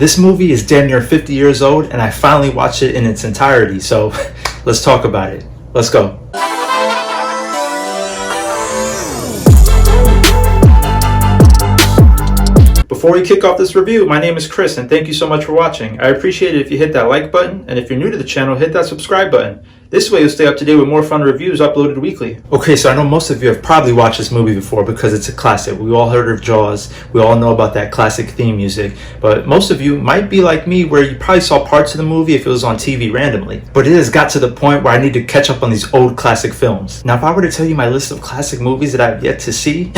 This movie is damn near 50 years old, and I finally watched it in its entirety, so let's talk about it. Let's go. Before we kick off this review, my name is Chris, and thank you so much for watching. I appreciate it if you hit that like button, and if you're new to the channel, hit that subscribe button. This way you'll stay up to date with more fun reviews uploaded weekly. Okay, so I know most of you have probably watched this movie before because it's a classic. We all heard of Jaws. We all know about that classic theme music. But most of you might be like me where you probably saw parts of the movie if it was on TV randomly. But it has got to the point where I need to catch up on these old classic films. Now, if I were to tell you my list of classic movies that I've yet to see,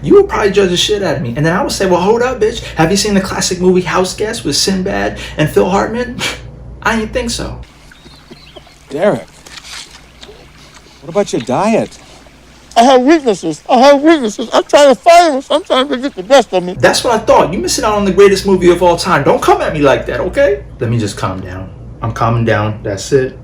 you would probably judge the shit out of me. And then I would say, well, hold up, bitch. Have you seen the classic movie House Guest with Sinbad and Phil Hartman? I didn't think so. Derek, what about your diet? I have weaknesses. I'm trying to fight them. Sometimes they get the best of me. That's what I thought. You're missing out on the greatest movie of all time. Don't come at me like that, okay? Let me just calm down. I'm calming down. That's it.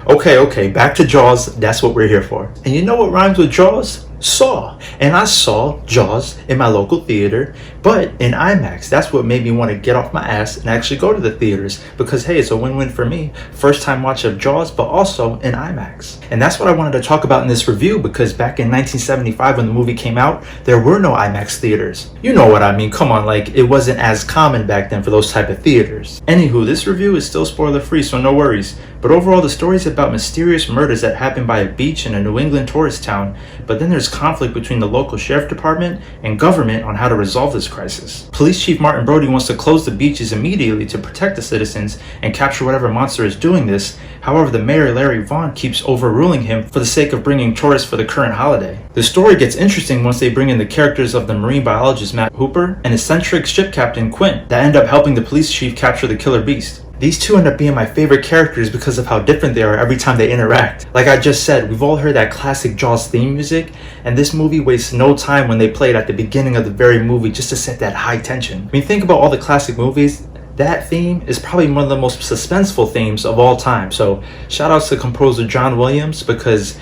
Okay. Back to Jaws. That's what we're here for. And you know what rhymes with Jaws? Saw. And I saw Jaws in my local theater, but in IMAX. That's what made me want to get off my ass and actually go to the theaters, because hey, it's a win-win for me. First time watch of Jaws, but also in IMAX. And that's what I wanted to talk about in this review, because back in 1975 when the movie came out, there were no IMAX theaters. You know what I mean, come on, like it wasn't as common back then for those type of theaters. Anywho, this review is still spoiler free, so no worries. But overall, the story is about mysterious murders that happen by a beach in a New England tourist town, but then there's conflict between the local sheriff department and government on how to resolve this crisis. Police Chief Martin Brody wants to close the beaches immediately to protect the citizens and capture whatever monster is doing this. However, the mayor Larry Vaughn keeps overruling him for the sake of bringing tourists for the current holiday. The story gets interesting once they bring in the characters of the marine biologist Matt Hooper and eccentric ship captain Quint that end up helping the police chief capture the killer beast. These two end up being my favorite characters because of how different they are every time they interact. Like I just said, we've all heard that classic Jaws theme music, and this movie wastes no time when they play it at the beginning of the very movie just to set that high tension. When you think about all the classic movies, that theme is probably one of the most suspenseful themes of all time. So shout outs to composer John Williams, because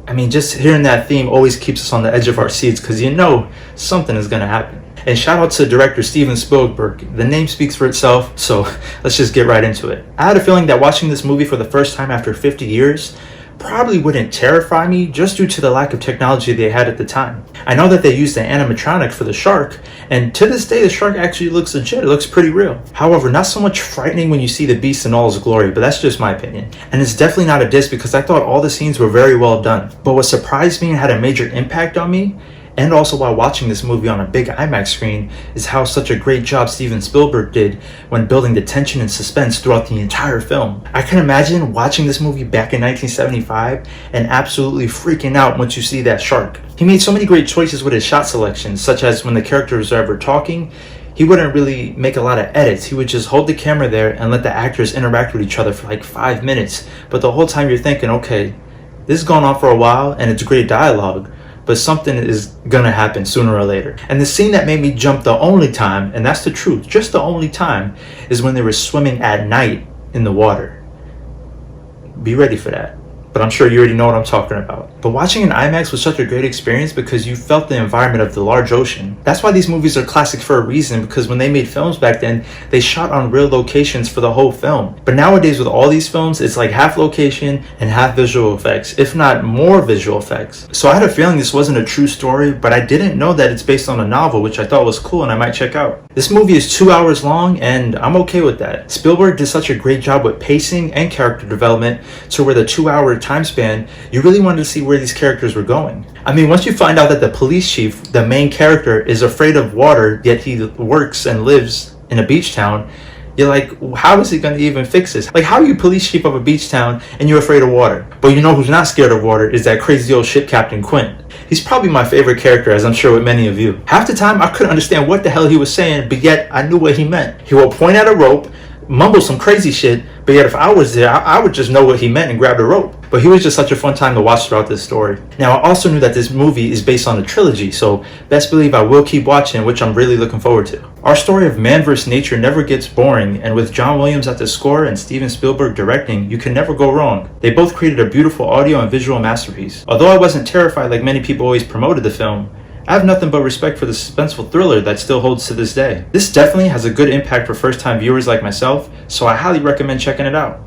I mean, just hearing that theme always keeps us on the edge of our seats because you know something is gonna happen. And shout out to director Steven Spielberg. The name speaks for itself, so let's just get right into it. I had a feeling that watching this movie for the first time after 50 years probably wouldn't terrify me just due to the lack of technology they had at the time. I know that they used an animatronic for the shark, and to this day the shark actually looks legit. It looks pretty real. However, not so much frightening when you see the beast in all his glory, but that's just my opinion. And it's definitely not a diss because I thought all the scenes were very well done. But what surprised me and had a major impact on me, and also while watching this movie on a big IMAX screen, is how such a great job Steven Spielberg did when building the tension and suspense throughout the entire film. I can imagine watching this movie back in 1975 and absolutely freaking out once you see that shark. He made so many great choices with his shot selections, such as when the characters are ever talking, he wouldn't really make a lot of edits. He would just hold the camera there and let the actors interact with each other for like 5 minutes. But the whole time you're thinking, okay, this has gone on for a while and it's great dialogue, but something is gonna happen sooner or later. And the scene that made me jump the only time, and that's the truth, just the only time, is when they were swimming at night in the water. Be ready for that. But I'm sure you already know what I'm talking about. But watching in IMAX was such a great experience because you felt the environment of the large ocean. That's why these movies are classic for a reason, because when they made films back then, they shot on real locations for the whole film. But nowadays with all these films, it's like half location and half visual effects, if not more visual effects. So I had a feeling this wasn't a true story, but I didn't know that it's based on a novel, which I thought was cool and I might check out. This movie is 2 hours long and I'm okay with that. Spielberg did such a great job with pacing and character development to where the 2 hour time span, you really wanted to see where these characters were going. I mean, once you find out that the police chief, the main character, is afraid of water, yet he works and lives in a beach town, you're like, how is he going to even fix this? Like, how are you police chief of a beach town and you're afraid of water? But you know who's not scared of water is that crazy old ship captain Quint. He's probably my favorite character, as I'm sure with many of you. Half the time I couldn't understand what the hell he was saying, but yet I knew what he meant. He would point at a rope, mumble some crazy shit, but yet if I was there, I would just know what he meant and grab the rope. But he was just such a fun time to watch throughout this story. Now, I also knew that this movie is based on a trilogy, so best believe I will keep watching, which I'm really looking forward to. Our story of man vs. nature never gets boring, and with John Williams at the score and Steven Spielberg directing, you can never go wrong. They both created a beautiful audio and visual masterpiece. Although I wasn't terrified like many people always promoted the film, I have nothing but respect for the suspenseful thriller that still holds to this day. This definitely has a good impact for first-time viewers like myself, so I highly recommend checking it out.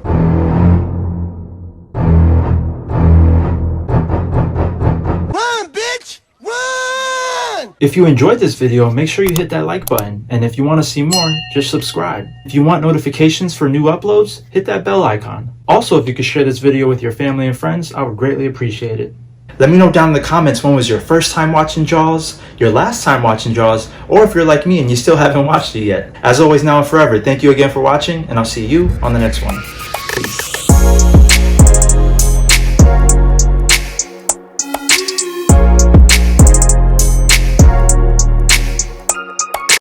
Run, bitch! Run! If you enjoyed this video, make sure you hit that like button, and if you want to see more, just subscribe. If you want notifications for new uploads, hit that bell icon. Also, if you could share this video with your family and friends, I would greatly appreciate it. Let me know down in the comments when was your first time watching Jaws, your last time watching Jaws, or if you're like me and you still haven't watched it yet. As always, now and forever, thank you again for watching, and I'll see you on the next one. Peace.